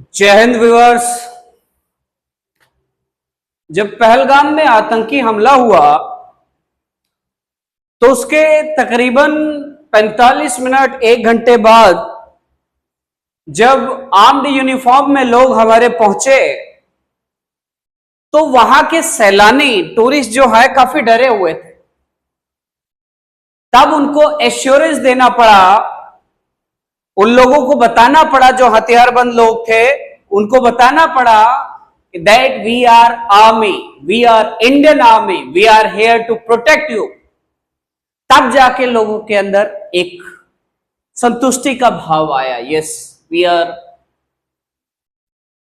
जय हिंद व्यूअर्स। जब पहलगाम में आतंकी हमला हुआ तो उसके तकरीबन 45 मिनट 1 घंटे बाद जब आर्म्ड यूनिफॉर्म में लोग हमारे पहुंचे तो वहां के सैलानी टूरिस्ट जो है काफी डरे हुए थे। तब उनको एश्योरेंस देना पड़ा, उन लोगों को बताना पड़ा, जो हथियारबंद लोग थे उनको बताना पड़ा that we are army, we are Indian army, we are here to protect you. तब जाके लोगों के अंदर एक संतुष्टि का भाव आया। Yes, we are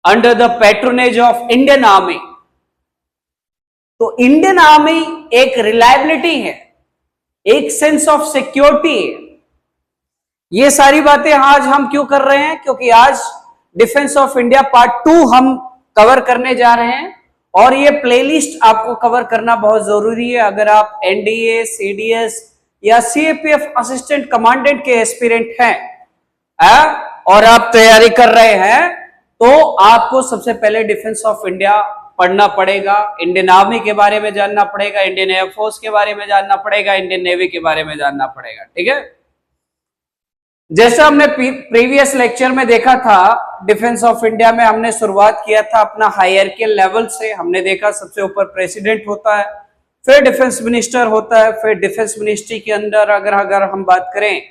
under the patronage of Indian army. तो इंडियन आर्मी एक रिलायबिलिटी है, एक सेंस ऑफ सिक्योरिटी है। ये सारी बातें आज हम क्यों कर रहे हैं? क्योंकि आज डिफेंस ऑफ इंडिया पार्ट 2 हम कवर करने जा रहे हैं और ये प्लेलिस्ट आपको कवर करना बहुत जरूरी है। अगर आप एनडीए, सीडीएस या सीएपीएफ असिस्टेंट कमांडेंट के एस्पिरेंट हैं और आप तैयारी कर रहे हैं तो आपको सबसे पहले डिफेंस ऑफ इंडिया पढ़ना पड़ेगा, इंडियन आर्मी के बारे में जानना पड़ेगा, इंडियन एयरफोर्स के बारे में जानना पड़ेगा, इंडियन नेवी के बारे में जानना पड़ेगा। ठीक है, जैसा हमने प्रीवियस लेक्चर में देखा था, डिफेंस ऑफ इंडिया में हमने शुरुआत किया था अपना हायरार्कियल लेवल से। हमने देखा सबसे ऊपर प्रेसिडेंट होता है, फिर डिफेंस मिनिस्टर होता है, फिर डिफेंस मिनिस्ट्री के अंदर अगर हम बात करें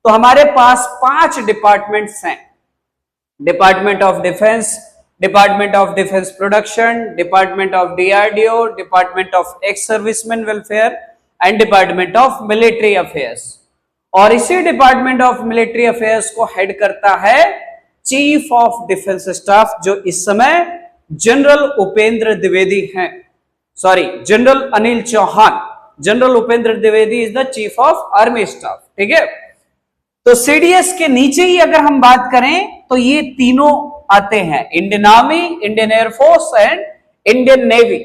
तो हमारे पास 5 डिपार्टमेंट्स हैं। Department of defence, department of defence production, department of DRDO, department of ex serviceman welfare and department of military affairs. और इसी डिपार्टमेंट ऑफ मिलिट्री अफेयर्स को हेड करता है चीफ ऑफ डिफेंस स्टाफ, जो इस समय जनरल उपेंद्र द्विवेदी हैं। Sorry, general Anil Chauhan. General Upendra Dwivedi is the chief of army staff. ठीक है, तो सीडीएस के नीचे ही अगर हम बात करें तो ये तीनों आते हैं, Indian army, Indian air force and Indian navy.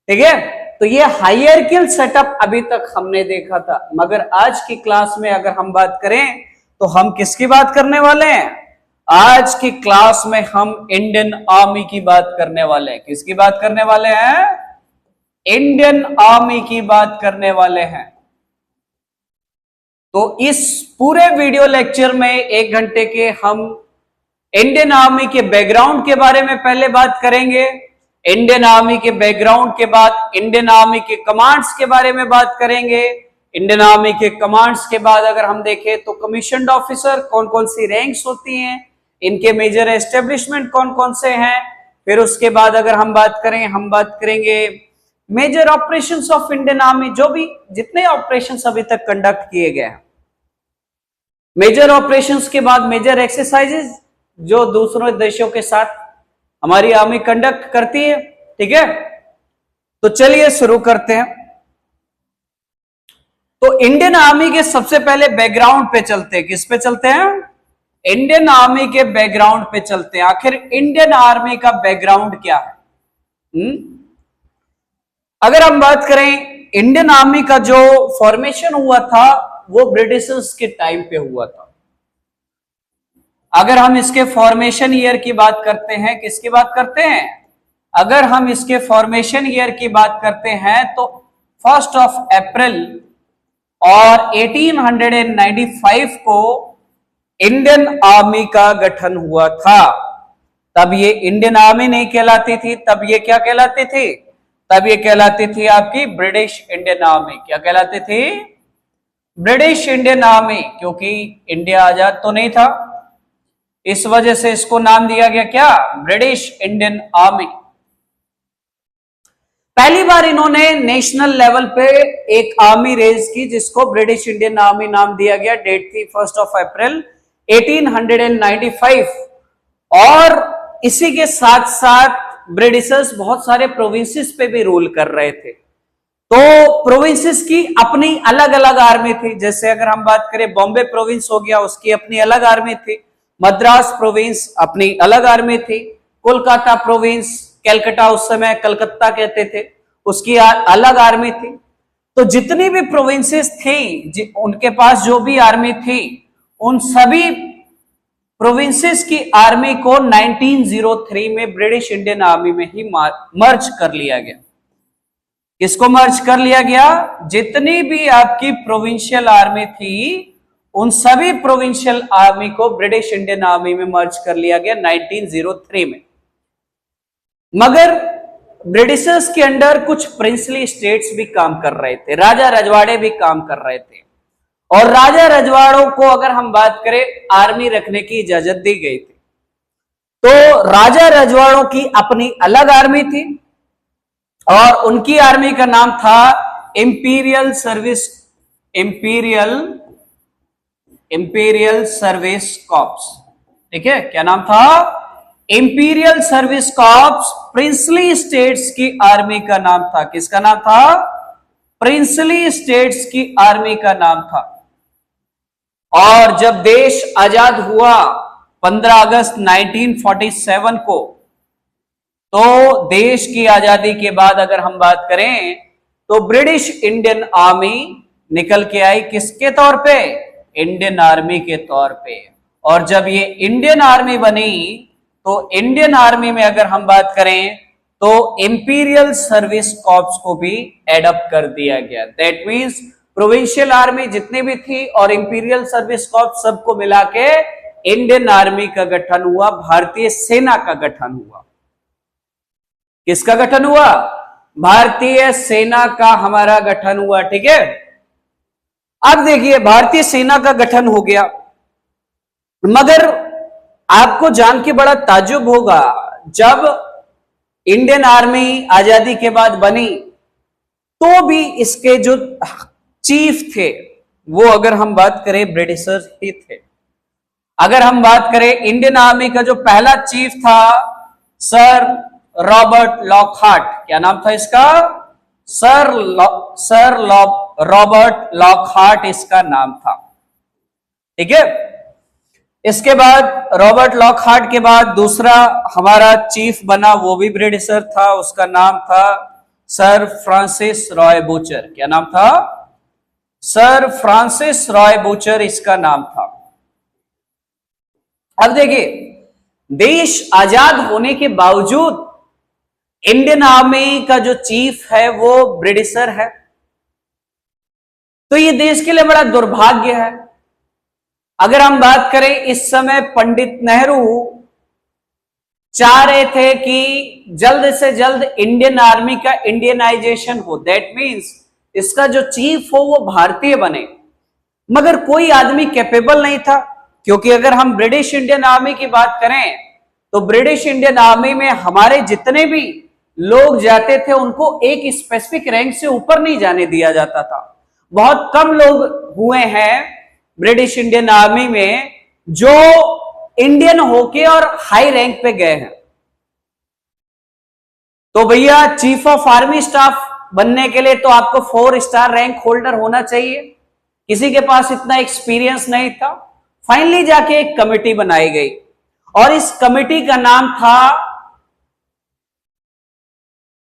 ठीक है, तो ये हायरार्कियल सेटअप अभी तक हमने देखा था, मगर आज की क्लास में अगर हम बात करें तो हम किसकी बात करने वाले हैं? आज की क्लास में हम इंडियन आर्मी की बात करने वाले हैं। किसकी बात करने वाले हैं? इंडियन आर्मी की बात करने वाले हैं। तो इस पूरे वीडियो लेक्चर में 1 घंटे के हम इंडियन आर्मी के बैकग्राउंड के बारे में पहले बात करेंगे। इंडियन आर्मी के बैकग्राउंड के बाद इंडियन आर्मी के कमांड्स के बारे में बात करेंगे। इंडियन आर्मी के कमांड्स के बाद अगर हम देखें तो कमीशन्ड ऑफिसर कौन कौन सी रैंक्स होती हैं, इनके मेजर एस्टेब्लिशमेंट कौन कौन से हैं। फिर उसके बाद अगर हम बात करें, हम बात करेंगे major operations of Indian army, जो भी जितने ऑपरेशंस अभी तक कंडक्ट किए गए हैं। मेजर ऑपरेशंस के बाद मेजर एक्सरसाइजेज जो दूसरों देशों के साथ हमारी आर्मी कंडक्ट करती है। ठीक है, तो चलिए शुरू करते हैं। तो इंडियन आर्मी के सबसे पहले बैकग्राउंड पे चलते हैं। किस पे चलते हैं? इंडियन आर्मी के बैकग्राउंड पे चलते हैं। आखिर इंडियन आर्मी का बैकग्राउंड क्या है? अगर हम बात करें, इंडियन आर्मी का जो फॉर्मेशन हुआ था वो ब्रिटिशर्स के टाइम पे हुआ था। अगर हम इसके फॉर्मेशन ईयर की बात करते हैं, किसकी बात करते हैं? अगर हम इसके फॉर्मेशन ईयर की बात करते हैं तो 1 अप्रैल और 1895 को इंडियन आर्मी का गठन हुआ था। तब ये इंडियन आर्मी नहीं कहलाती थी, तब ये क्या कहलाती थी? तब ये कहलाती थी आपकी ब्रिटिश इंडियन आर्मी। क्या कहलाती थी? ब्रिटिश इंडियन आर्मी, क्योंकि इंडिया आजाद तो नहीं था, इस वजह से इसको नाम दिया गया क्या? British Indian army. पहली बार इन्होंने नेशनल लेवल पे एक आर्मी रेज की जिसको ब्रिटिश इंडियन आर्मी नाम दिया गया। डेट थी 1 अप्रैल 1895। और इसी के साथ साथ ब्रिटिशर्स बहुत सारे प्रोविंसेस पे भी रूल कर रहे थे, तो प्रोविंसेस की अपनी अलग अलग आर्मी थी। जैसे अगर हम बात करें, बॉम्बे प्रोविंस हो गया, उसकी अपनी अलग आर्मी थी। मद्रास प्रोविंस अपनी अलग आर्मी थी। कोलकाता प्रोविंस, कलकत्ता उस समय कलकत्ता कहते थे, उसकी अलग आर्मी थी। तो जितनी भी प्रोविंसेस थी उनके पास जो भी आर्मी थी, उन सभी प्रोविंसेस की आर्मी को 1903 में ब्रिटिश इंडियन आर्मी में ही मर्ज कर लिया गया। किसको मर्ज कर लिया गया? जितनी भी आपकी प्रोविंशियल आर्मी थी उन सभी प्रोविंशियल आर्मी को ब्रिटिश इंडियन आर्मी में मर्ज कर लिया गया 1903 में। मगर ब्रिटिशर्स के अंडर कुछ प्रिंसली स्टेट्स भी काम कर रहे थे, राजा रजवाड़े भी काम कर रहे थे, और राजा रजवाड़ों को अगर हम बात करें आर्मी रखने की इजाजत दी गई थी। तो राजा रजवाड़ों की अपनी अलग आर्मी थी और उनकी आर्मी का नाम था इंपीरियल सर्विस कॉर्प्स। ठीक है, क्या नाम था? Imperial service corps princely states की आर्मी का नाम था। किसका नाम था? प्रिंसली स्टेट्स की आर्मी का नाम था। और जब देश आजाद हुआ 15 अगस्त 1947 को, तो देश की आजादी के बाद अगर हम बात करें तो ब्रिटिश इंडियन आर्मी निकल के आई किसके तौर पे? इंडियन आर्मी के तौर पे। और जब ये इंडियन आर्मी बनी तो इंडियन आर्मी में अगर हम बात करें तो इंपीरियल सर्विस कॉर्प्स को भी एडअप कर दिया गया। दैट मींस प्रोविंशियल आर्मी जितनी भी थी और इंपीरियल सर्विस कॉर्प्स सबको मिला के इंडियन आर्मी का गठन हुआ, भारतीय सेना का गठन हुआ। किसका गठन हुआ? भारतीय सेना का हमारा गठन हुआ। ठीक है, अब देखिए भारतीय सेना का गठन हो गया, मगर आपको जान के बड़ा ताज्जुब होगा, जब इंडियन आर्मी आजादी के बाद बनी तो भी इसके जो चीफ थे वो अगर हम बात करें ब्रिटिशर्स ही थे। अगर हम बात करें इंडियन आर्मी का जो पहला चीफ था सर रॉबर्ट लॉकहार्ट, क्या नाम था इसका? सर रॉबर्ट लॉकहार्ट इसका नाम था। ठीक है, इसके बाद रॉबर्ट लॉकहार्ट के बाद दूसरा हमारा चीफ बना, वो भी ब्रिटिशर था, उसका नाम था सर फ्रांसिस रॉय बूचर। क्या नाम था? सर फ्रांसिस रॉय बूचर इसका नाम था। अब देखिए देश आजाद होने के बावजूद इंडियन आर्मी का जो चीफ है वो ब्रिटिशर है, तो ये देश के लिए बड़ा दुर्भाग्य है। अगर हम बात करें इस समय पंडित नेहरू चाह रहे थे कि जल्द से जल्द इंडियन आर्मी का इंडियनाइजेशन हो, दैट मींस इसका जो चीफ हो वो भारतीय बने, मगर कोई आदमी कैपेबल नहीं था। क्योंकि अगर हम ब्रिटिश इंडियन आर्मी की बात करें तो ब्रिटिश इंडियन आर्मी में हमारे जितने भी लोग जाते थे उनको एक स्पेसिफिक रैंक से ऊपर नहीं जाने दिया जाता था। बहुत कम लोग हुए हैं ब्रिटिश इंडियन आर्मी में जो इंडियन होके और हाई रैंक पे गए हैं। तो भैया चीफ ऑफ आर्मी स्टाफ बनने के लिए तो आपको 4 स्टार रैंक होल्डर होना चाहिए, किसी के पास इतना एक्सपीरियंस नहीं था। फाइनली जाके एक कमेटी बनाई गई और इस कमेटी का नाम था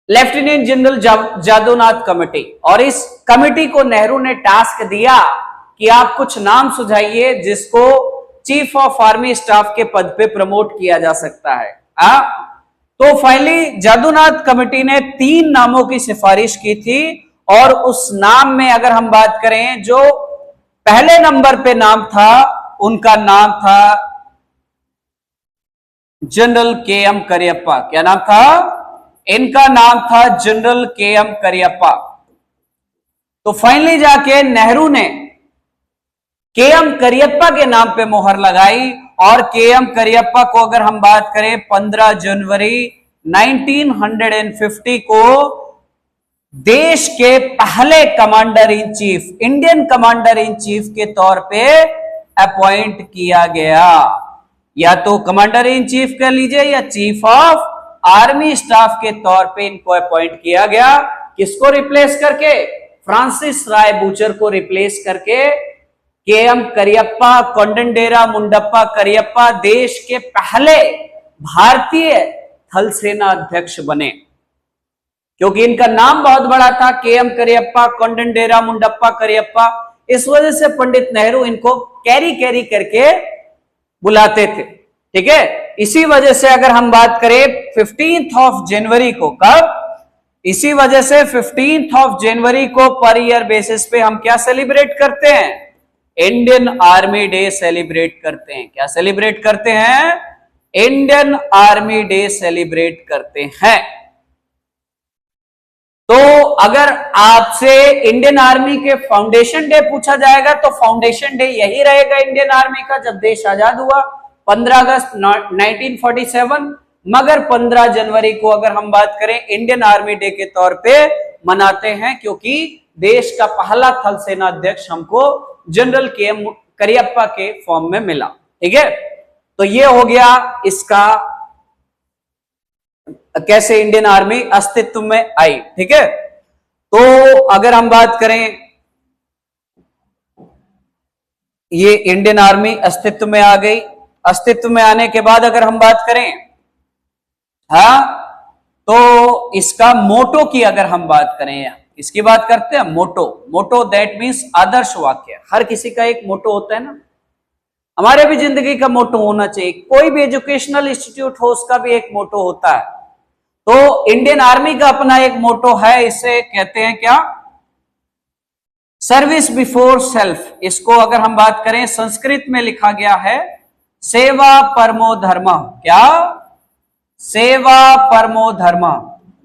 लेफ्टिनेंट जनरल जादूनाथ कमेटी। और इस कमेटी को नेहरू ने टास्क दिया कि आप कुछ नाम सुझाइए जिसको चीफ ऑफ आर्मी स्टाफ के पद पे प्रमोट किया जा सकता है। तो फाइनली जादूनाथ कमेटी ने 3 नामों की सिफारिश की थी और उस नाम में अगर हम बात करें जो पहले नंबर पे नाम था उनका नाम था जनरल के.एम. करियप्पा। क्या नाम था? इनका नाम था जनरल के.एम. करियप्पा। तो फाइनली जाके नेहरू ने के.एम. करियप्पा के नाम पे मोहर लगाई और के.एम. करियप्पा को अगर हम बात करें 15 जनवरी 1950 को देश के पहले commander in chief, Indian commander in chief के तौर पे अपॉइंट किया गया। या तो कमांडर इन चीफ कह लीजिए या चीफ ऑफ आर्मी स्टाफ के तौर पे इनको अपॉइंट किया गया। किसको रिप्लेस करके? फ्रांसिस राय बूचर को रिप्लेस करके के.एम. करियप्पा, कोंडनडेरा मुंडप्पा करियप्पा देश के पहले भारतीय थल सेना अध्यक्ष बने। क्योंकि इनका नाम बहुत बड़ा था, के.एम. करियप्पा, कोंडनडेरा मुंडप्पा करियप्पा, इस वजह से पंडित नेहरू इनको कैरी करके बुलाते थे, ठीक है। इसी वजह से अगर हम बात करें 15 जनवरी को, कब, इसी वजह से 15 जनवरी को पर ईयर बेसिस पे हम क्या सेलिब्रेट करते हैं, इंडियन आर्मी डे सेलिब्रेट करते हैं। क्या सेलिब्रेट करते हैं, इंडियन आर्मी डे सेलिब्रेट करते हैं। तो अगर आपसे इंडियन आर्मी के फाउंडेशन डे पूछा जाएगा तो फाउंडेशन डे यही रहेगा इंडियन आर्मी का, जब देश आजाद हुआ 15 अगस्त 1947। मगर 15 जनवरी को अगर हम बात करें इंडियन आर्मी डे के तौर पे मनाते हैं, क्योंकि देश का पहला थल सेना अध्यक्ष हमको जनरल के.एम. करियप्पा के फॉर्म में मिला, ठीक है। तो ये हो गया इसका कैसे इंडियन आर्मी अस्तित्व में आई, ठीक है। तो अगर हम बात करें, ये इंडियन आर्मी अस्तित्व में आ गई। अस्तित्व में आने के बाद अगर हम बात करें, हाँ, तो इसका मोटो की अगर हम बात करें, इसकी बात करते हैं, मोटो। मोटो दैट मीन्स आदर्श वाक्य। हर किसी का एक मोटो होता है ना, हमारे भी जिंदगी का मोटो होना चाहिए। कोई भी एजुकेशनल इंस्टीट्यूट हो उसका भी एक मोटो होता है। तो इंडियन आर्मी का अपना एक मोटो है, इसे कहते हैं क्या, सर्विस बिफोर सेल्फ। इसको अगर हम बात करें संस्कृत में लिखा गया है सेवा परमो धर्म। क्या, सेवा परमो धर्म।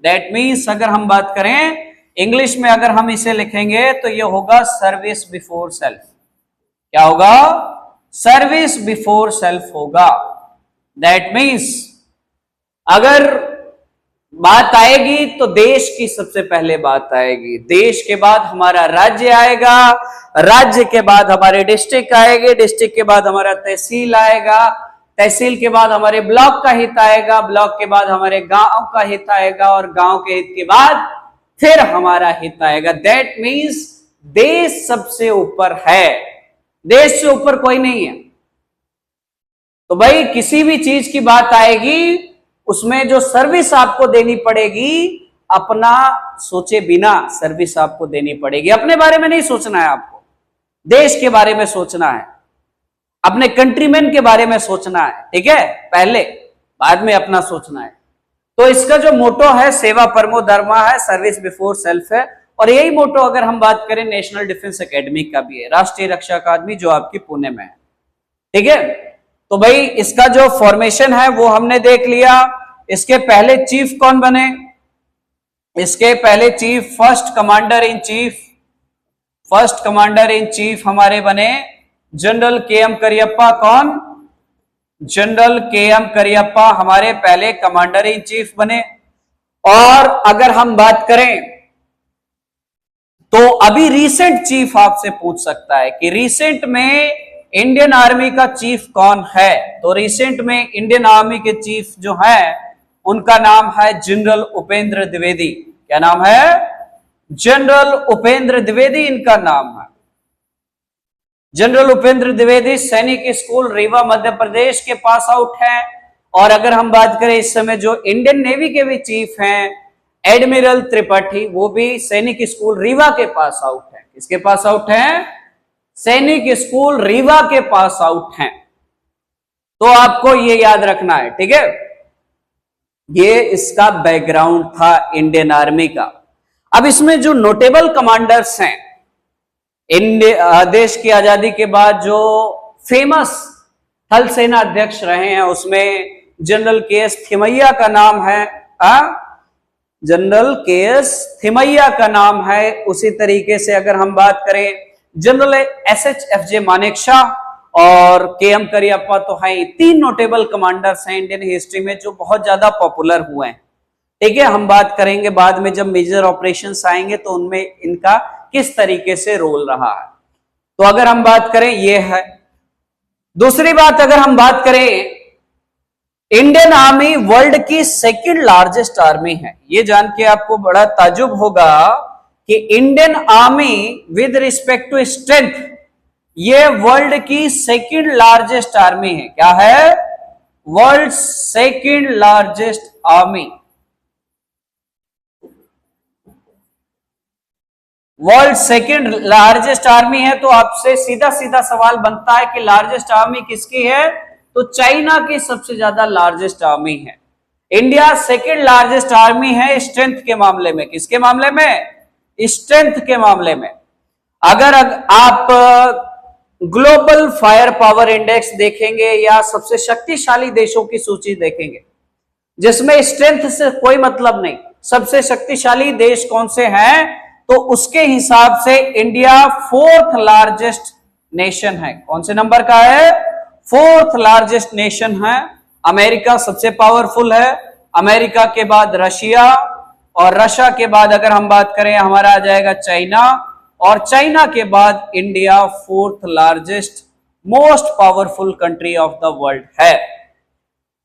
दैट मीन्स अगर हम बात करें इंग्लिश में अगर हम इसे लिखेंगे तो ये होगा सर्विस बिफोर सेल्फ। क्या होगा, सर्विस बिफोर सेल्फ होगा। दैट मीन्स अगर बात आएगी तो देश की सबसे पहले बात आएगी, देश के बाद हमारा राज्य आएगा, राज्य के बाद हमारे डिस्ट्रिक्ट आएंगे, डिस्ट्रिक्ट के बाद हमारा तहसील आएगा, तहसील के बाद हमारे ब्लॉक का हित आएगा, ब्लॉक के बाद हमारे गांव का हित आएगा, और गांव के हित के बाद फिर हमारा हित आएगा। दैट मीन्स देश सबसे ऊपर है, देश से ऊपर कोई नहीं है। तो भाई किसी भी चीज की बात आएगी उसमें जो सर्विस आपको देनी पड़ेगी, अपना सोचे बिना सर्विस आपको देनी पड़ेगी। अपने बारे में नहीं सोचना है आपको, देश के बारे में सोचना है, अपने कंट्रीमैन के बारे में सोचना है, ठीक है, पहले, बाद में अपना सोचना है। तो इसका जो मोटो है सेवा परमो धर्म है, सर्विस बिफोर सेल्फ है। और यही मोटो अगर हम बात करें नेशनल डिफेंस एकेडमी का भी है, राष्ट्रीय रक्षा अकादमी जो आपकी पुणे में है, ठीक है। तो भाई इसका जो फॉर्मेशन है वो हमने देख लिया। इसके पहले चीफ कौन बने, इसके पहले chief first commander in chief हमारे बने जनरल के.एम. करियप्पा। कौन, जनरल के.एम. करियप्पा हमारे पहले कमांडर इन चीफ बने। और अगर हम बात करें तो अभी रिसेंट चीफ आपसे पूछ सकता है कि रिसेंट में इंडियन आर्मी का चीफ कौन है। तो रिसेंट में इंडियन आर्मी के चीफ जो है उनका नाम है जनरल उपेंद्र द्विवेदी। क्या नाम है, जनरल उपेंद्र द्विवेदी इनका नाम है। जनरल उपेंद्र द्विवेदी सैनिक स्कूल रीवा मध्य प्रदेश के पास आउट है। और अगर हम बात करें इस समय जो इंडियन नेवी के भी चीफ हैं एडमिरल त्रिपाठी, वो भी सैनिक स्कूल रीवा के पास आउट है। किसके पास आउट है, सैनिक स्कूल रीवा के पास आउट हैं। तो आपको ये याद रखना है, ठीक है। ये इसका बैकग्राउंड था इंडियन आर्मी का। अब इसमें जो नोटेबल कमांडर्स हैं देश की आजादी के बाद जो फेमस थल सेना अध्यक्ष रहे हैं, उसमें जनरल के.एस. थिमैया का नाम है, जनरल के.एस. थिमैया का नाम है। उसी तरीके से अगर हम बात करें जनरल एस.एच.एफ.जे. मानेकशॉ और के.एम. करियप्पा तो है। तीन नोटेबल कमांडर्स हैं इंडियन हिस्ट्री में जो बहुत ज्यादा पॉपुलर हुए हैं, ठीक है। हम बात करेंगे बाद में जब मेजर ऑपरेशंस आएंगे तो उनमें इनका किस तरीके से रोल रहा है। तो अगर हम बात करें ये है। दूसरी बात अगर हम बात करें, इंडियन आर्मी वर्ल्ड की सेकंड लार्जेस्ट आर्मी है। ये जान के आपको बड़ा ताजुब होगा कि Indian army with respect to strength ये वर्ल्ड की सेकंड लार्जेस्ट आर्मी है। क्या है, world second largest army. World second largest army है। तो आपसे सीधा सीधा सवाल बनता है कि लार्जेस्ट आर्मी किसकी है, तो चाइना की सबसे ज्यादा लार्जेस्ट आर्मी है। इंडिया सेकेंड लार्जेस्ट आर्मी है स्ट्रेंथ के मामले में। किसके मामले में? स्ट्रेंथ के मामले में। अगर आप ग्लोबल फायर पावर इंडेक्स देखेंगे या सबसे शक्तिशाली देशों की सूची देखेंगे, जिसमें स्ट्रेंथ से कोई मतलब नहीं, सबसे शक्तिशाली देश कौन से हैं, तो उसके हिसाब से इंडिया फोर्थ लार्जेस्ट नेशन है। कौन से नंबर का है? फोर्थ लार्जेस्ट नेशन है। अमेरिका सबसे पावरफुल है, अमेरिका के बाद रशिया, और रशिया के बाद अगर हम बात करें हमारा आ जाएगा चाइना, और चाइना के बाद India fourth largest most powerful country of the world है।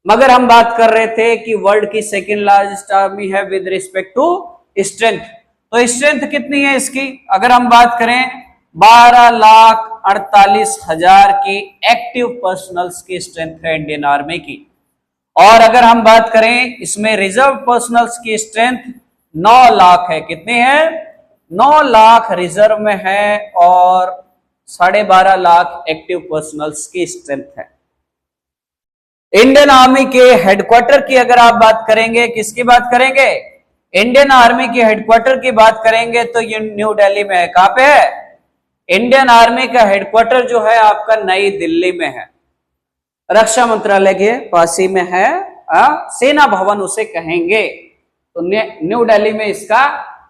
मगर हम बात कर रहे थे कि वर्ल्ड की सेकेंड लार्जेस्ट आर्मी है विद रिस्पेक्ट टू स्ट्रेंथ। तो स्ट्रेंथ कितनी है इसकी? अगर हम बात करें 12,48,000 की एक्टिव पर्सनल्स की स्ट्रेंथ है इंडियन आर्मी की। और अगर हम बात करें इसमें रिजर्व पर्सनल्स की स्ट्रेंथ 9 लाख है। कितनी है? 9 लाख रिजर्व में है और 12.5 लाख एक्टिव पर्सनल्स की स्ट्रेंथ है। इंडियन आर्मी के हेडक्वार्टर की अगर आप बात करेंगे, किसकी बात करेंगे? इंडियन आर्मी के हेडक्वार्टर की बात करेंगे तो ये न्यू दिल्ली में है। कहां पे है? इंडियन आर्मी का हेडक्वार्टर जो है आपका नई दिल्ली में है, रक्षा मंत्रालय के पास ही में है। सेना भवन उसे कहेंगे। तो न्यू दिल्ली में इसका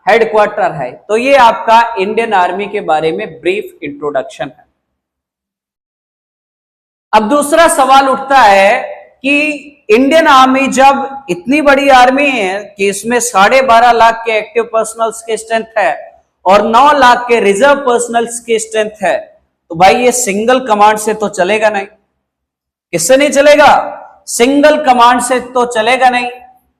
हेडक्वार्टर है। तो ये आपका इंडियन आर्मी के बारे में ब्रीफ इंट्रोडक्शन है। अब दूसरा सवाल उठता है कि इंडियन आर्मी जब इतनी बड़ी आर्मी है कि इसमें 12.5 लाख के एक्टिव पर्सनल्स की स्ट्रेंथ है और 9 लाख के रिजर्व पर्सनल्स की स्ट्रेंथ है, तो भाई ये सिंगल कमांड से तो चलेगा नहीं। किससे नहीं चलेगा? सिंगल कमांड से तो चलेगा नहीं।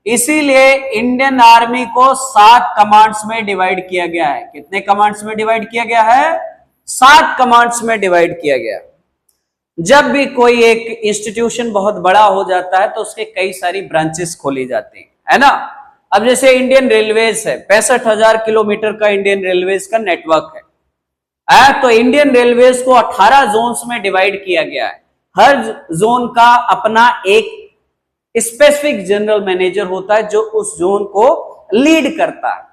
इसीलिए इंडियन आर्मी को 7 कमांड्स में डिवाइड किया गया है। कितने कमांड्स में डिवाइड किया गया है? 7 कमांड्स में डिवाइड किया गया। जब भी कोई एक इंस्टीट्यूशन बहुत बड़ा हो जाता है तो उसके कई सारी ब्रांचेस खोली जाती हैं, है ना। अब जैसे इंडियन रेलवेज है, 65,000 किलोमीटर का इंडियन रेलवेज का नेटवर्क है। तो इंडियन रेलवेज को 18 जोन्स में डिवाइड किया गया है। हर जोन का अपना एक स्पेसिफिक जनरल मैनेजर होता है जो उस जोन को लीड करता है।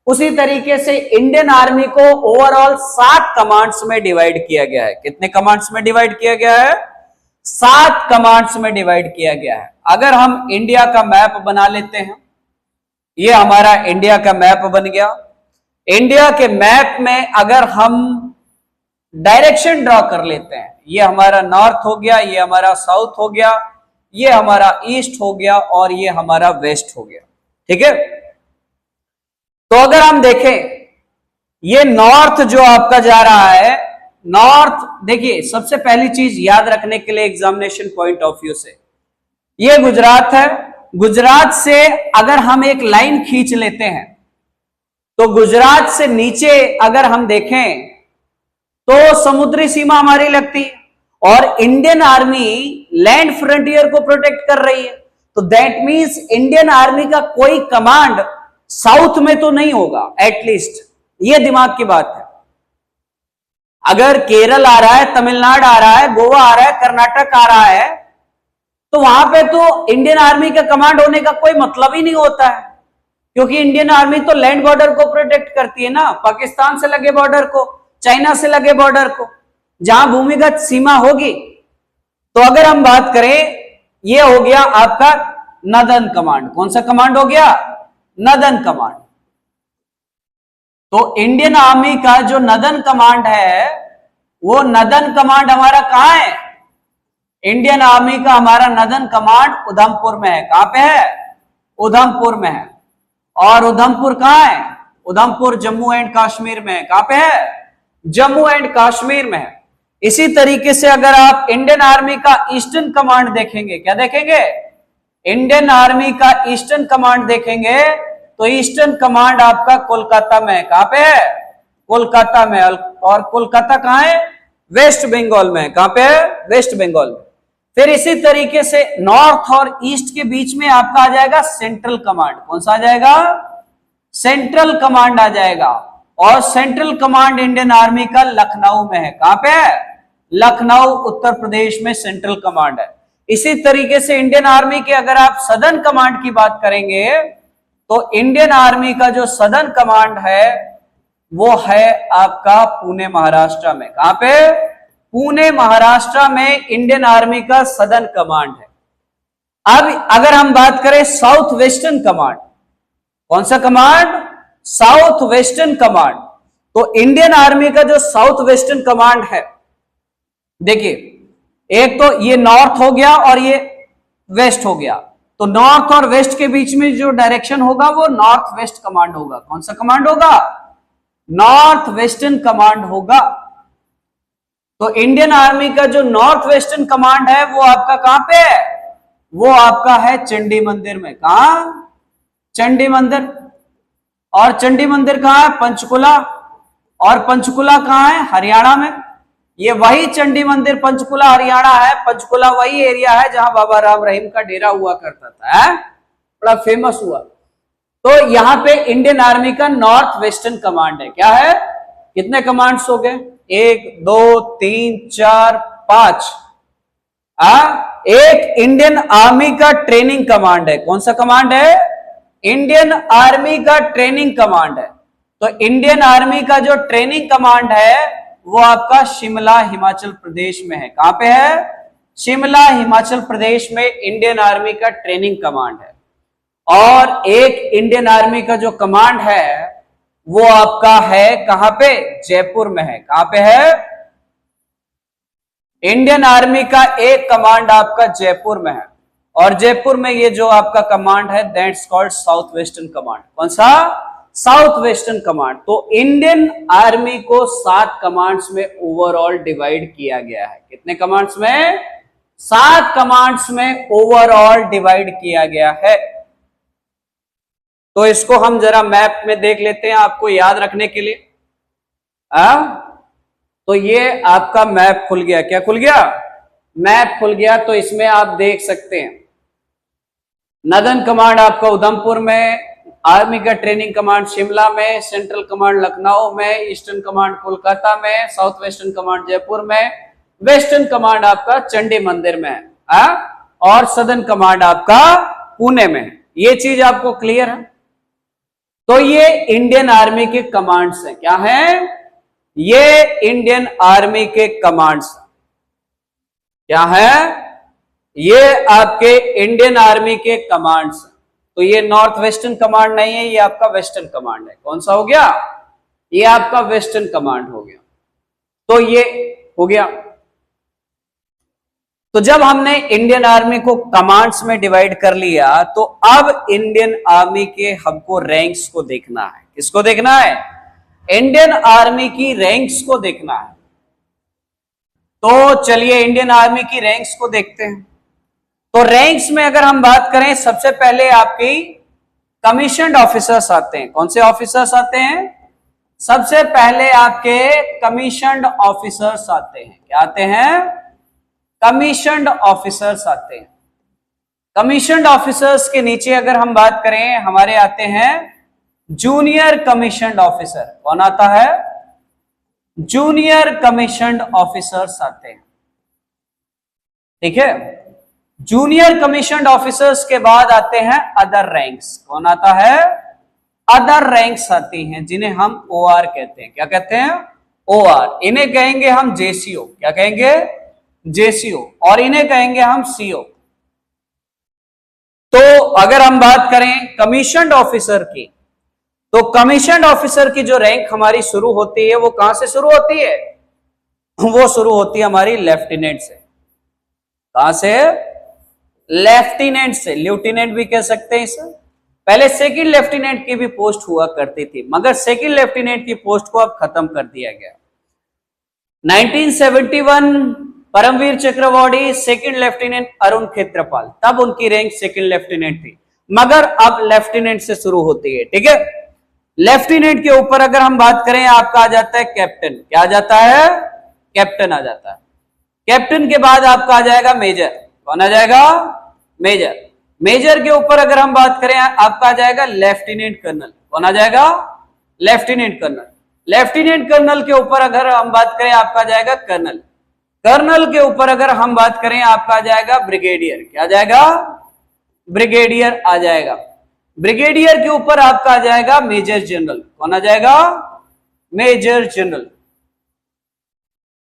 उसी तरीके से इंडियन आर्मी को ओवरऑल 7 कमांड्स में डिवाइड किया गया है। कितने कमांड्स में डिवाइड किया गया है? 7 कमांड्स में डिवाइड किया गया है। अगर हम इंडिया का मैप बना लेते हैं, ये हमारा इंडिया का मैप बन गया। इंडिया के मैप में अगर हम डायरेक्शन ड्रॉ कर लेते हैं, ये हमारा नॉर्थ हो गया, ये हमारा साउथ हो गया, ये हमारा ईस्ट हो गया और ये हमारा वेस्ट हो गया। ठीक है। तो अगर हम देखें ये नॉर्थ जो आपका जा रहा है, नॉर्थ देखिए, सबसे पहली चीज याद रखने के लिए एग्जामिनेशन पॉइंट ऑफ व्यू से, ये गुजरात है। गुजरात से अगर हम एक लाइन खींच लेते हैं तो गुजरात से नीचे अगर हम देखें तो समुद्री सीमा हमारी लगती है और इंडियन आर्मी लैंड फ्रंटियर को प्रोटेक्ट कर रही है। तो दैट मींस इंडियन आर्मी का कोई कमांड साउथ में तो नहीं होगा, एटलीस्ट ये दिमाग की बात है। अगर केरल आ रहा है, तमिलनाडु आ रहा है, गोवा आ रहा है, कर्नाटक आ रहा है, तो वहां पे तो इंडियन आर्मी का कमांड होने का कोई मतलब ही नहीं होता है, क्योंकि इंडियन आर्मी तो लैंड बॉर्डर को प्रोटेक्ट करती है ना, पाकिस्तान से लगे बॉर्डर को, चाइना से लगे बॉर्डर को, जहां भूमिगत सीमा होगी। तो अगर हम बात करें, ये हो गया आपका नदन कमांड। कौन सा कमांड हो गया? Northern command. तो इंडियन आर्मी का जो नदन कमांड है, वो नदन कमांड हमारा कहां है? इंडियन आर्मी का हमारा नदन कमांड उधमपुर में है। कहां पे है? उधमपुर में है। और उधमपुर कहां है? उधमपुर जम्मू एंड कश्मीर में है। कहां पे है? जम्मू एंड कश्मीर में है। इसी तरीके से अगर आप इंडियन आर्मी का ईस्टर्न कमांड देखेंगे, क्या देखेंगे? इंडियन आर्मी का ईस्टर्न कमांड देखेंगे तो ईस्टर्न कमांड आपका कोलकाता में है। कहां पे है? कोलकाता में। और कोलकाता कहां है? वेस्ट बंगाल में। कहां पे है? वेस्ट बंगाल में। फिर इसी तरीके से नॉर्थ और ईस्ट के बीच में आपका आ जाएगा सेंट्रल कमांड। कौन सा आ जाएगा? सेंट्रल कमांड आ जाएगा। और सेंट्रल कमांड इंडियन आर्मी का लखनऊ में है। कहां पे है? लखनऊ उत्तर प्रदेश में सेंट्रल कमांड है। इसी तरीके से इंडियन आर्मी के अगर आप सदर्न कमांड की बात करेंगे तो इंडियन आर्मी का जो सदर्न कमांड है वो है आपका पुणे महाराष्ट्र में। कहां पे? पुणे महाराष्ट्र में इंडियन आर्मी का सदर्न कमांड है। अब अगर हम बात करें साउथ वेस्टर्न कमांड, कौन सा कमांड? South western command. तो इंडियन आर्मी का जो साउथ वेस्टर्न कमांड है, देखिए एक तो ये नॉर्थ हो गया और ये वेस्ट हो गया, तो नॉर्थ और वेस्ट के बीच में जो डायरेक्शन होगा वो नॉर्थ वेस्ट कमांड होगा। कौन सा कमांड होगा? नॉर्थ वेस्टर्न कमांड होगा। तो इंडियन आर्मी का जो नॉर्थ वेस्टर्न कमांड है वो आपका कहां पे है? वो आपका है चंडी मंदिर में। कहां? चंडी मंदिर। और चंडी मंदिर कहां है? पंचकुला। और पंचकुला कहां है? हरियाणा में। ये वही चंडी मंदिर पंचकुला हरियाणा है। पंचकुला वही एरिया है जहां बाबा राम रहीम का डेरा हुआ करता था, है? बड़ा फेमस हुआ। तो यहां पे इंडियन आर्मी का नॉर्थ वेस्टर्न कमांड है। क्या है? कितने कमांड्स हो गए? 1 2 3 4 5। एक इंडियन आर्मी का ट्रेनिंग कमांड है। कौन सा कमांड है? इंडियन आर्मी का ट्रेनिंग कमांड है। तो इंडियन आर्मी का जो ट्रेनिंग कमांड है वो आपका शिमला हिमाचल प्रदेश में है। कहां पे है? शिमला हिमाचल प्रदेश में इंडियन आर्मी का ट्रेनिंग कमांड है। और एक इंडियन आर्मी का जो कमांड है वो आपका है कहां पे? जयपुर में है। कहां पे है? इंडियन आर्मी का एक कमांड आपका जयपुर में है। और जयपुर में ये जो आपका कमांड है that's called south western command. कौन सा? South western command. तो इंडियन आर्मी को 7 कमांड्स में ओवरऑल डिवाइड किया गया है। कितने कमांड्स में? 7 कमांड्स में ओवरऑल डिवाइड किया गया है। तो इसको हम जरा मैप में देख लेते हैं आपको याद रखने के लिए। तो ये आपका मैप खुल गया। क्या खुल गया? मैप खुल गया। तो इसमें आप देख सकते हैं नदन कमांड आपका उधमपुर में, आर्मी का ट्रेनिंग कमांड शिमला में, सेंट्रल कमांड लखनऊ में, ईस्टर्न कमांड कोलकाता में, साउथ वेस्टर्न कमांड जयपुर में, वेस्टर्न कमांड आपका चंडी मंदिर में है, और सदर्न कमांड आपका पुणे में। ये चीज आपको क्लियर है? तो ये इंडियन आर्मी के कमांड्स हैं। क्या हैं? ये इंडियन आर्मी के कमांड्स। क्या है? ये आपके इंडियन आर्मी के कमांड्स। तो ये नॉर्थ वेस्टर्न कमांड नहीं है, ये आपका वेस्टर्न कमांड है। कौन सा हो गया? ये आपका वेस्टर्न कमांड हो गया। तो ये हो गया। तो जब हमने इंडियन आर्मी को कमांड्स में डिवाइड कर लिया तो अब इंडियन आर्मी के हमको रैंक्स को देखना है। किसको देखना है? इंडियन आर्मी की रैंक्स को देखना है। तो चलिए इंडियन आर्मी की रैंक्स को देखते हैं। तो रैंक्स में अगर हम बात करें, सबसे पहले आपकी कमीशन्ड ऑफिसर्स आते हैं। कौन से ऑफिसर्स आते हैं? सबसे पहले आपके कमीशन्ड ऑफिसर्स आते हैं। क्या आते हैं? कमीशन्ड ऑफिसर्स आते हैं। कमीशन्ड ऑफिसर्स के नीचे अगर हम बात करें, हमारे आते हैं जूनियर कमीशन्ड ऑफिसर। कौन आता है? जूनियर कमीशन्ड ऑफिसर्स आते हैं। ठीक है? जूनियर कमीशन्ड ऑफिसर्स के बाद आते हैं अदर रैंक्स। कौन आता है? अदर रैंक्स आती हैं, जिन्हें हम ओआर कहते हैं। क्या कहते हैं? ओआर। इन्हें कहेंगे हम जेसीओ। क्या कहेंगे? जेसीओ। और इन्हें कहेंगे हम सीओ। तो अगर हम बात करें कमीशन्ड ऑफिसर की, तो कमीशन्ड ऑफिसर की जो रैंक हमारी शुरू होती है वो कहां से शुरू होती है? वो शुरू होती है हमारी लेफ्टिनेंट से। कहां से? लेफ्टिनेंट से। लेफ्टिनेंट भी कह सकते हैं इसे। पहले सेकंड लेफ्टिनेंट की भी पोस्ट हुआ करती थी, मगर सेकंड लेफ्टिनेंट की पोस्ट को अब खत्म कर दिया गया। 1971 Paramvir Chakra awardee second lieutenant Arun Khetarpal, तब उनकी रैंक सेकंड लेफ्टिनेंट थी, मगर अब लेफ्टिनेंट से शुरू होती है। ठीक है? लेफ्टिनेंट के ऊपर अगर हम बात करें, आपका आ जाता है कैप्टन। क्या आ जाता है? कैप्टन आ जाता है। कैप्टन के बाद आपका आ जाएगा मेजर। कौन आ जाएगा? मेजर। मेजर के ऊपर अगर हम बात करें, आपका आ जाएगा लेफ्टिनेंट कर्नल। कौन आ जाएगा? Lieutenant colonel. लेफ्टिनेंट कर्नल के ऊपर अगर हम बात करें, आपका आ जाएगा कर्नल। कर्नल के ऊपर अगर हम बात करें आपका आ जाएगा ब्रिगेडियर। क्या आ जाएगा? ब्रिगेडियर आ जाएगा। ब्रिगेडियर के ऊपर आपका आ जाएगा मेजर जनरल। कौन आ जाएगा? Major general.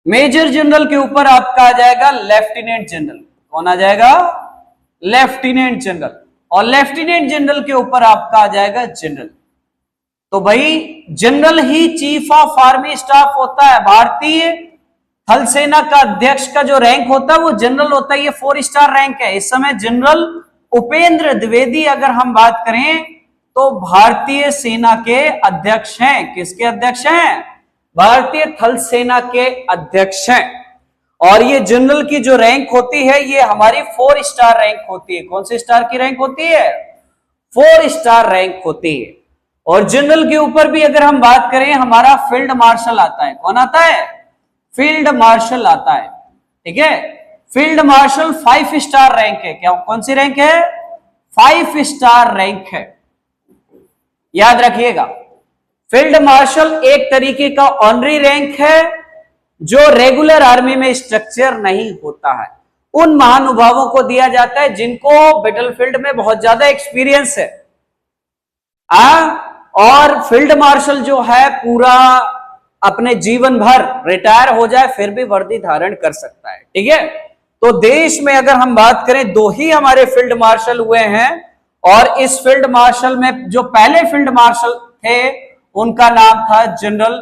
मेजर जनरल के ऊपर आपका आ जाएगा लेफ्टिनेंट जनरल। कौन आ जाएगा? Lieutenant general. और लेफ्टिनेंट जनरल के ऊपर आपका आ जाएगा जनरल। तो भाई general he chief of army staff होता है। भारतीय थल सेना का अध्यक्ष का जो रैंक होता है वो जनरल होता है। ये 4 स्टार रैंक है। इस समय जनरल उपेंद्र द्विवेदी अगर हम बात करें तो भारतीय सेना के अध्यक्ष हैं। किसके अध्यक्ष हैं? भारतीय थल सेना के अध्यक्ष हैं। और ये जनरल की जो रैंक होती है ये हमारी 4 स्टार रैंक होती है। कौन से स्टार की रैंक होती है? 4 स्टार रैंक होती है। और जनरल के ऊपर भी अगर हम बात करें हमारा फील्ड मार्शल आता है। कौन आता है? फील्ड मार्शल आता है। ठीक है, फील्ड मार्शल 5 स्टार रैंक है। क्या कौन सी रैंक है? 5 स्टार रैंक है। याद रखिएगा, फील्ड मार्शल एक तरीके का ऑनरी रैंक है जो रेगुलर आर्मी में स्ट्रक्चर नहीं होता है। उन महानुभावों को दिया जाता है जिनको बैटलफील्ड में बहुत ज्यादा एक्सपीरियंस है। और फील्ड मार्शल जो है पूरा अपने जीवन भर रिटायर हो जाए फिर भी वर्दी धारण कर सकता है। ठीक है, तो देश में अगर हम बात करें 2 ही हमारे फील्ड मार्शल हुए हैं। और इस फील्ड मार्शल में जो पहले फील्ड मार्शल थे उनका नाम था जनरल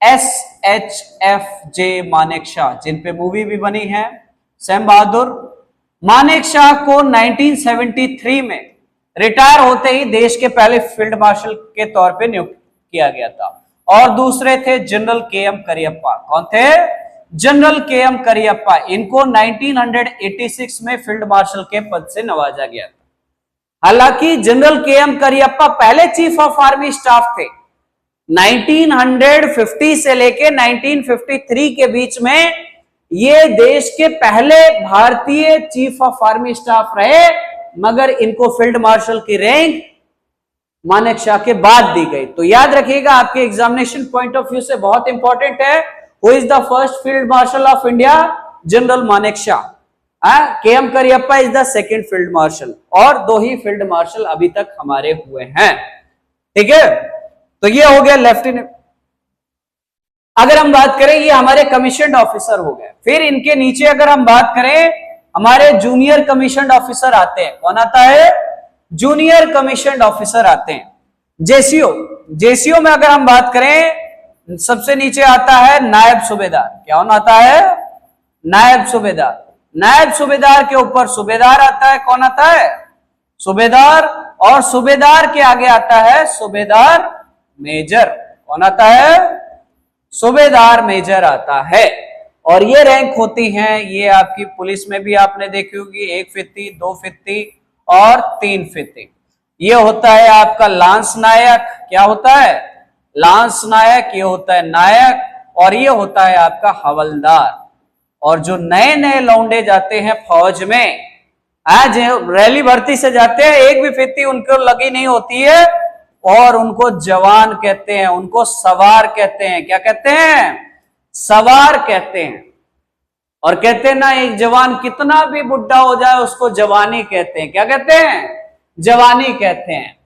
SHFJ मानेकशॉ, जिन पे मूवी भी बनी है। सैम बहादुर मानेकशॉ को 1973 में रिटायर होते ही देश के पहले फील्ड मार्शल के तौर पे नियुक्त किया गया था। और दूसरे थे जनरल KM करियप्पा। कौन थे? General KM Cariappa. इनको 1986 में फील्ड मार्शल के पद से नवाजा गया था। हालांकि जनरल KM करियप्पा पहले चीफ ऑफ आर्मी स्टाफ थे। 1950 से लेके 1953 के बीच में ये देश के पहले भारतीय चीफ ऑफ आर्मी स्टाफ रहे, मगर इनको फील्ड मार्शल की रैंक मानेकशॉ के बाद दी गई। तो याद रखिएगा, आपके एग्जामिनेशन पॉइंट ऑफ व्यू से बहुत इंपॉर्टेंट है। Who is the first field marshal of India? General Manekshaw. KM Cariappa is the second field marshal. और 2 ही फील्ड मार्शल अभी तक हमारे हुए हैं। ठीक है, तो ये हो गया लेफ्टिनेंट। अगर हम बात करें ये हमारे कमीशन्ड ऑफिसर हो गए। फिर इनके नीचे अगर हम बात करें हमारे जूनियर कमीशन्ड ऑफिसर आते हैं। कौन आता है? जूनियर कमीशन्ड ऑफिसर आते हैं। जेसीओ में अगर हम बात करें सबसे नीचे आता है नायब सूबेदार। क्या आता है? नायब सूबेदार। नायब सूबेदार के ऊपर सूबेदार आता है। कौन आता है? सूबेदार। और सूबेदार के आगे आता है सूबेदार मेजर। कौन आता है? सूबेदार मेजर आता है। और ये रैंक होती हैं, ये आपकी पुलिस में भी आपने देखी होगी, 1 फित्ती, 2 फित्ती और 3 फित्ती। ये होता है आपका लांस नायक। क्या होता है? लांस नायक। ये होता है नायक। और ये होता है आपका हवलदार। और जो नए नए लौंडे जाते हैं फौज में, आज रैली भर्ती से जाते हैं, एक भी फित्ती उनको लगी नहीं होती है और उनको जवान कहते हैं, उनको सवार कहते हैं। क्या कहते हैं? सवार कहते हैं। और कहते हैं ना, एक जवान कितना भी बुढ़ा हो जाए उसको जवानी कहते हैं। क्या कहते हैं? जवानी कहते हैं।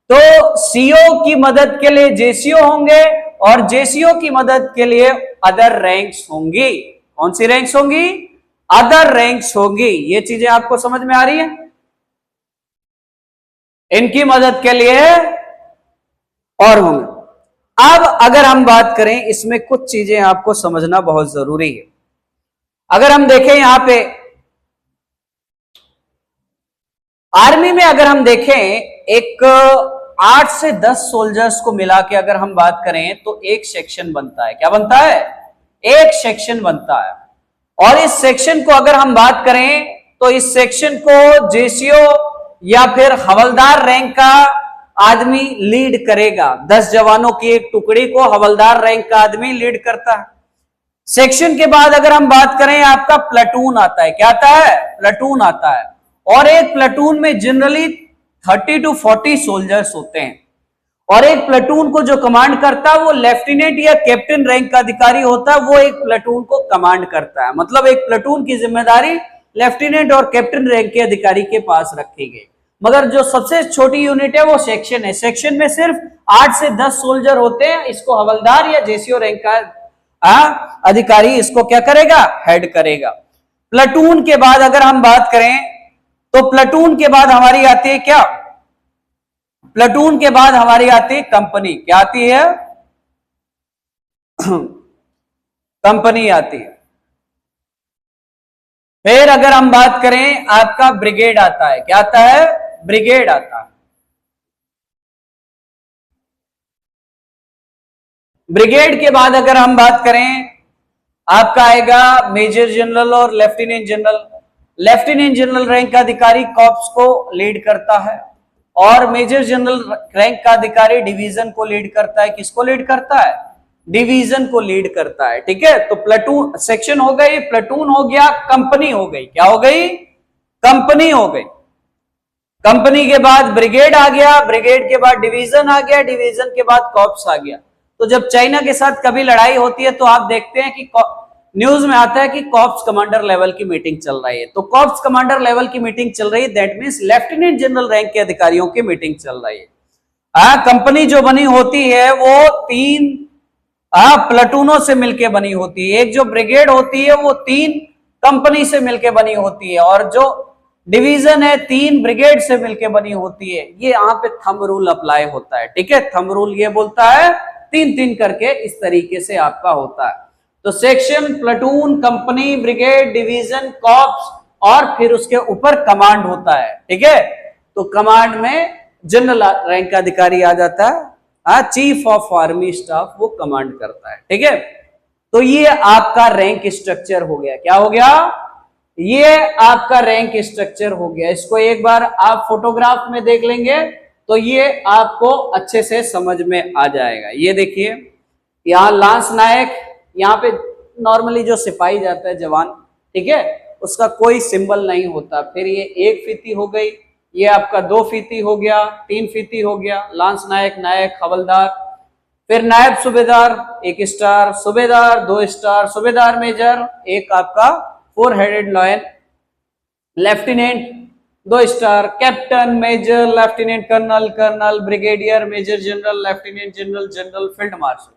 तो सीओ की मदद के लिए जेसीओ होंगे और जेसीओ की मदद के लिए अदर रैंक्स होंगी। कौन सी रैंक्स होंगी? अदर रैंक्स होंगी। ये चीजें आपको समझ में आ रही है? इनकी मदद के लिए और होंगे। अब अगर हम बात करें, इसमें कुछ चीजें आपको समझना बहुत जरूरी है। अगर हम देखें यहां पे आर्मी में, अगर हम देखें एक 8 से 10 सोल्जर्स को मिला के अगर हम बात करें तो एक सेक्शन बनता है। क्या बनता है? एक सेक्शन बनता है। और इस सेक्शन को अगर हम बात करें तो इस सेक्शन को जेसीओ या फिर हवलदार रैंक का आदमी लीड करेगा। 10 जवानों की एक टुकड़ी को हवलदार रैंक का आदमी लीड करता है। सेक्शन के बाद अगर हम बात करें आपका प्लाटून आता है। क्या आता है? प्लाटून आता है। और एक प्लाटून में जनरली 30 to 40 सोल्जर्स होते हैं। और एक प्लेटून को जो कमांड करता है वो लेफ्टिनेंट या कैप्टन रैंक का अधिकारी होता है, वो एक प्लेटून को कमांड करता है। मतलब एक प्लेटून की जिम्मेदारी लेफ्टिनेंट और कैप्टन रैंक के अधिकारी के पास रखी गई। मगर जो सबसे छोटी यूनिट है वो सेक्शन है। सेक्शन में सिर्फ 8 से 10 सोल्जर होते हैं। इसको हवलदार या जेसीओ रैंक का अधिकारी इसको क्या करेगा, हेड करेगा। प्लेटून के बाद अगर हम बात करें तो प्लेटून के बाद हमारी आती है क्या, प्लेटून के बाद हमारी आती है कंपनी। क्या आती है, कंपनी आती है। फिर अगर हम बात करें आपका ब्रिगेड आता है। क्या आता है, ब्रिगेड आता है। ब्रिगेड के बाद अगर हम बात करें आपका आएगा मेजर जनरल और lieutenant general. Lieutenant general rank का अधिकारी कॉर्प्स को लीड करता है और मेजर जनरल रैंक का अधिकारी डिवीजन को लीड करता है। किसको लीड करता है, डिवीजन को लीड करता है। ठीक है, तो प्लेटून सेक्शन हो गई, प्लेटून हो गया, कंपनी हो गई। क्या हो गई, कंपनी हो गई। कंपनी के बाद ब्रिगेड आ गया, ब्रिगेड के बाद डिवीजन आ गया, डिवीजन के बाद कॉर्प्स आ गया। तो जब चाइना के साथ कभी लड़ाई होती है तो आप देखते हैं कि न्यूज में आता है कि कॉर्प्स कमांडर लेवल की मीटिंग चल रही है। तो कॉर्प्स कमांडर लेवल की मीटिंग चल रही है, that means lieutenant general rank के अधिकारियों की मीटिंग चल रही है। कंपनी जो बनी होती है वो 3 प्लेटूनों से मिलकर बनी होती है। एक जो ब्रिगेड होती है वो 3 कंपनी से मिलकर बनी होती है और जो डिवीजन है 3 ब्रिगेड से मिलकर बनी होती है। ये यहाँ पे थंब रूल अप्लाई होता है। ठीक है, थंब रूल ये बोलता है 3-3 करके इस तरीके से आपका होता है। तो section, platoon, company, brigade, division, corps और फिर उसके ऊपर कमांड होता है। ठीक है, तो कमांड में जनरल रैंक का अधिकारी आ जाता है, चीफ ऑफ आर्मी स्टाफ वो कमांड करता है। ठीक है, तो ये आपका रैंक स्ट्रक्चर हो गया। क्या हो गया, ये आपका रैंक स्ट्रक्चर हो गया। इसको एक बार आप फोटोग्राफ में देख लेंगे तो ये आपको अच्छे से समझ में आ जाएगा। ये देखिए, यहाँ लांस नायक, यहाँ पे नॉर्मली जो सिपाही जाता है जवान, ठीक है, उसका कोई सिंबल नहीं होता। फिर ये 1 फीती हो गई, ये आपका 2 फीती हो गया, 3 फीती हो गया, लांस नायक, नायक, हवलदार, फिर नायब सूबेदार 1 स्टार, सूबेदार 2 स्टार, सूबेदार मेजर 1 आपका 4 headed lion, lieutenant 2 star, captain, major, lieutenant colonel, colonel, brigadier, major general, lieutenant general, general, field marshal.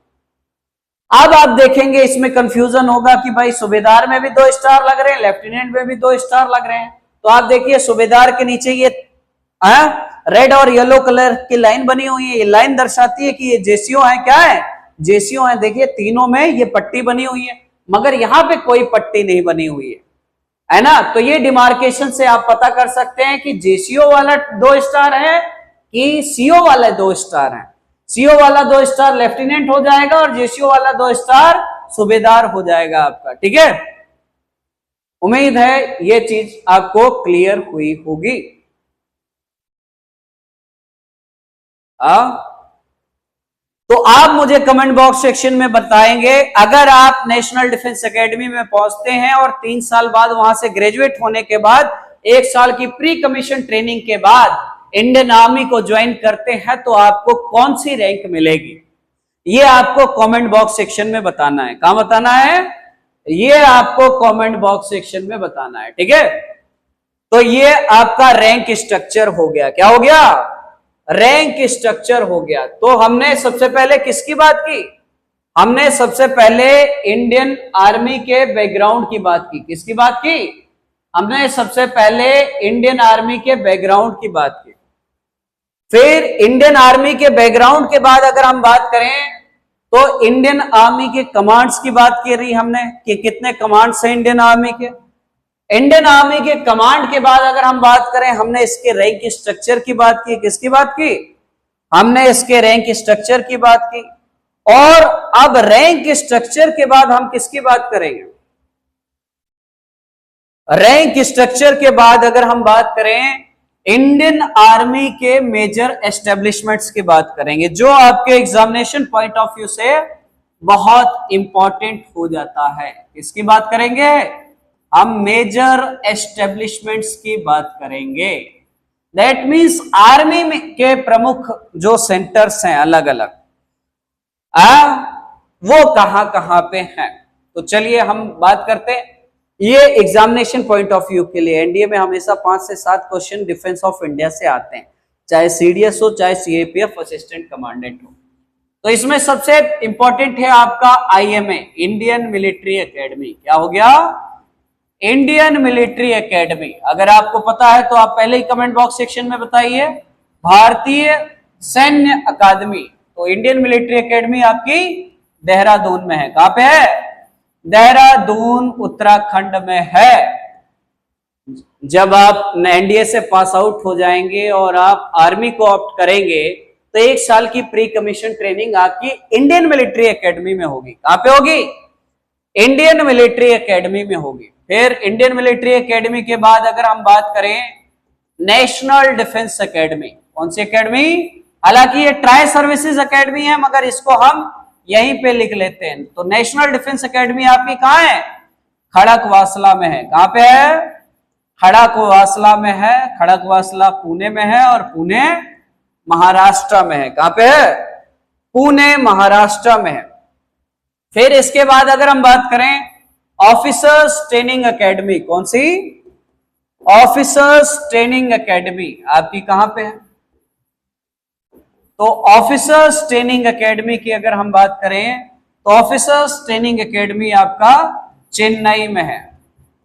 अब आप देखेंगे इसमें कंफ्यूजन होगा कि भाई सूबेदार में भी 2 स्टार लग रहे हैं, लेफ्टिनेंट में भी 2 स्टार लग रहे हैं। तो आप देखिए सूबेदार के नीचे ये रेड और येलो कलर की लाइन बनी हुई है। ये लाइन दर्शाती है कि ये जेसीओ है। क्या है, जेसीओ है। देखिए तीनों में ये पट्टी बनी हुई है, मगर यहां पे कोई पट्टी नहीं बनी हुई है ना। तो ये डिमार्केशन से आप पता कर सकते हैं कि जेसीओ वाला 2 स्टार है कि सीओ वाला 2 स्टार है। सीओ वाला 2 स्टार लेफ्टिनेंट हो जाएगा और जेसीओ वाला 2 स्टार सूबेदार हो जाएगा आपका। ठीक है, उम्मीद है ये चीज आपको क्लियर हुई होगी। तो आप मुझे कमेंट बॉक्स सेक्शन में बताएंगे, अगर आप नेशनल डिफेंस एकेडमी में पहुंचते हैं और 3 साल बाद वहां से ग्रेजुएट होने के बाद 1 साल की प्री कमीशन ट्रेनिंग के बाद इंडियन आर्मी को ज्वाइन करते हैं तो आपको कौन सी रैंक मिलेगी, ये आपको कमेंट बॉक्स सेक्शन में बताना है। कहां बताना है, ये आपको कमेंट बॉक्स सेक्शन में बताना है। ठीक है, तो ये आपका रैंक स्ट्रक्चर हो गया। क्या हो गया, रैंक स्ट्रक्चर हो गया। तो हमने सबसे पहले किसकी बात की, हमने सबसे पहले इंडियन आर्मी के बैकग्राउंड की बात की। किसकी बात की, हमने सबसे पहले इंडियन आर्मी के बैकग्राउंड की बात की। फिर इंडियन आर्मी के बैकग्राउंड के बाद अगर हम बात करें तो इंडियन आर्मी के कमांड्स की बात की रही हमने कि कितने कमांड्स हैं इंडियन आर्मी के। इंडियन आर्मी के कमांड के बाद अगर हम बात करें, हमने इसके रैंक स्ट्रक्चर की बात की। किसकी बात की, हमने इसके रैंक स्ट्रक्चर की बात की। और अब रैंक स्ट्रक्चर के बाद हम किसकी बात करेंगे, रैंक स्ट्रक्चर के बाद अगर हम बात करें इंडियन आर्मी के मेजर एस्टेब्लिशमेंट्स की बात करेंगे, जो आपके एग्जामिनेशन पॉइंट ऑफ व्यू से बहुत इंपॉर्टेंट हो जाता है। किसकी बात करेंगे, हम मेजर एस्टेब्लिशमेंट्स की बात करेंगे। दैट मीन्स आर्मी में के प्रमुख जो सेंटर्स हैं अलग अलग, वो कहां कहां पे हैं। तो चलिए हम बात करते हैं। ये एग्जामिनेशन पॉइंट ऑफ व्यू के लिए एनडीए में हमेशा 5 से 7 क्वेश्चन डिफेंस ऑफ इंडिया से आते हैं, चाहे सीडीएस हो चाहे सीएपीएफ असिस्टेंट कमांडेंट हो। तो इसमें सबसे इंपॉर्टेंट है आपका आईएमए, इंडियन मिलिट्री एकेडमी। क्या हो गया? Indian military academy. अगर आपको पता है तो आप पहले ही कमेंट बॉक्स सेक्शन में बताइए। भारतीय सैन्य अकादमी, तो इंडियन मिलिट्री एकेडमी आपकी देहरादून में है। कहां पे है? देहरादून उत्तराखंड में है। जब आप एनडीए से पास आउट हो जाएंगे और आप आर्मी को ऑप्ट करेंगे तो 1 साल की प्री कमीशन ट्रेनिंग आपकी इंडियन मिलिट्री एकेडमी में होगी। कहां पे होगी? इंडियन मिलिट्री एकेडमी में होगी। फिर इंडियन मिलिट्री एकेडमी के बाद अगर हम बात करें नेशनल डिफेंस एकेडमी, कौन सी एकेडमी? हालांकि ये ट्राई सर्विसेज एकेडमी है मगर इसको हम यहीं पे लिख लेते हैं। तो नेशनल डिफेंस एकेडमी आपकी कहां है? खड़कवासला में है। कहां पे है? खड़कवासला में है। खड़कवासला पुणे में है और पुणे महाराष्ट्र में है। कहां पे है? पुणे महाराष्ट्र में है। फिर इसके बाद अगर हम बात करें ऑफिसर्स ट्रेनिंग एकेडमी, कौन सी? ऑफिसर्स ट्रेनिंग एकेडमी आपकी कहां पे है? तो ऑफिसर्स ट्रेनिंग एकेडमी की अगर हम बात करें तो ऑफिसर्स ट्रेनिंग एकेडमी आपका चेन्नई में है।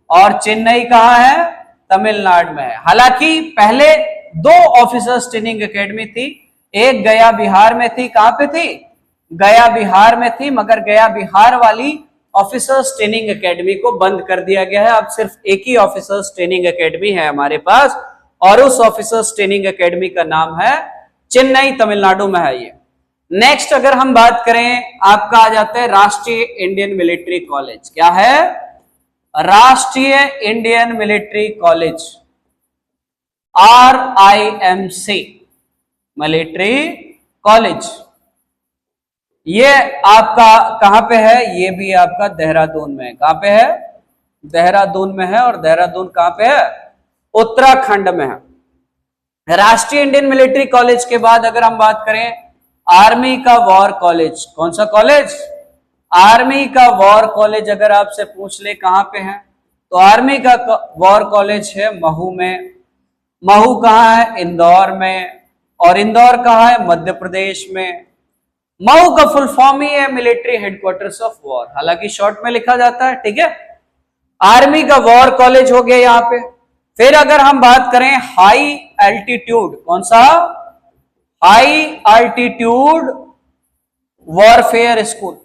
और चेन्नई कहां है? तमिलनाडु में है। हालांकि पहले 2 ऑफिसर्स ट्रेनिंग एकेडमी थी, एक गया बिहार में थी। कहां पे थी? गया बिहार में थी, मगर गया बिहार वाली ऑफिसर्स ट्रेनिंग एकेडमी को बंद कर दिया गया है। अब सिर्फ एक ही ऑफिसर्स ट्रेनिंग एकेडमी है हमारे पास और उस ऑफिसर्स ट्रेनिंग एकेडमी का नाम है चेन्नई, तमिलनाडु में है ये। नेक्स्ट अगर हम बात करें आपका आ जाता है राष्ट्रीय इंडियन मिलिट्री कॉलेज। क्या है? राष्ट्रीय Indian military college, RIMC military college. ये आपका कहां पे है? ये भी आपका देहरादून में है। कहां पे है? देहरादून में है। और देहरादून कहां पे है? उत्तराखंड में है। राष्ट्रीय इंडियन मिलिट्री कॉलेज के बाद अगर हम बात करें आर्मी का वॉर कॉलेज, कौन सा कॉलेज? आर्मी का वॉर कॉलेज अगर आपसे पूछ ले कहां पे है तो आर्मी का वॉर कॉलेज है महू में। महू कहां है? इंदौर में। और इंदौर कहां है? मध्य प्रदेश में। महू का फुल फॉर्म ही है मिलिट्री हेडक्वार्टर्स ऑफ वॉर, हालांकि शॉर्ट में लिखा जाता है। ठीक है, आर्मी का वॉर कॉलेज हो गया यहां पे। फिर अगर हम बात करें हाई एल्टीट्यूड, कौन सा? High altitude warfare school.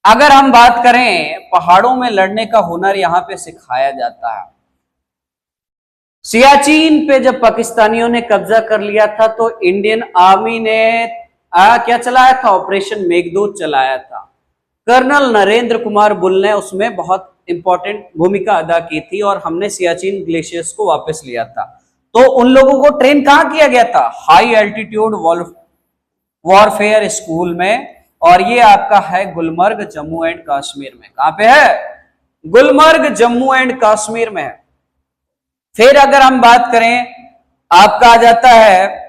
अगर हम बात करें पहाड़ों में लड़ने का हुनर यहां पे सिखाया जाता है। सियाचिन पे जब पाकिस्तानियों ने कब्जा कर लिया था तो इंडियन आर्मी ने क्या चलाया था? ऑपरेशन मेघदूत चलाया था। कर्नल नरेंद्र कुमार बुल ने उसमें बहुत इंपॉर्टेंट भूमिका अदा की थी और हमने सियाचिन ग्लेशियर्स को वापस लिया था। तो उन लोगों को ट्रेन कहां किया गया था? हाई एल्टीट्यूड वॉरफेयर स्कूल में। और ये आपका है गुलमर्ग, जम्मू एंड कश्मीर में। कहां पे है? गुलमर्ग, जम्मू एंड कश्मीर में है। फिर अगर हम बात करें आपका आ जाता है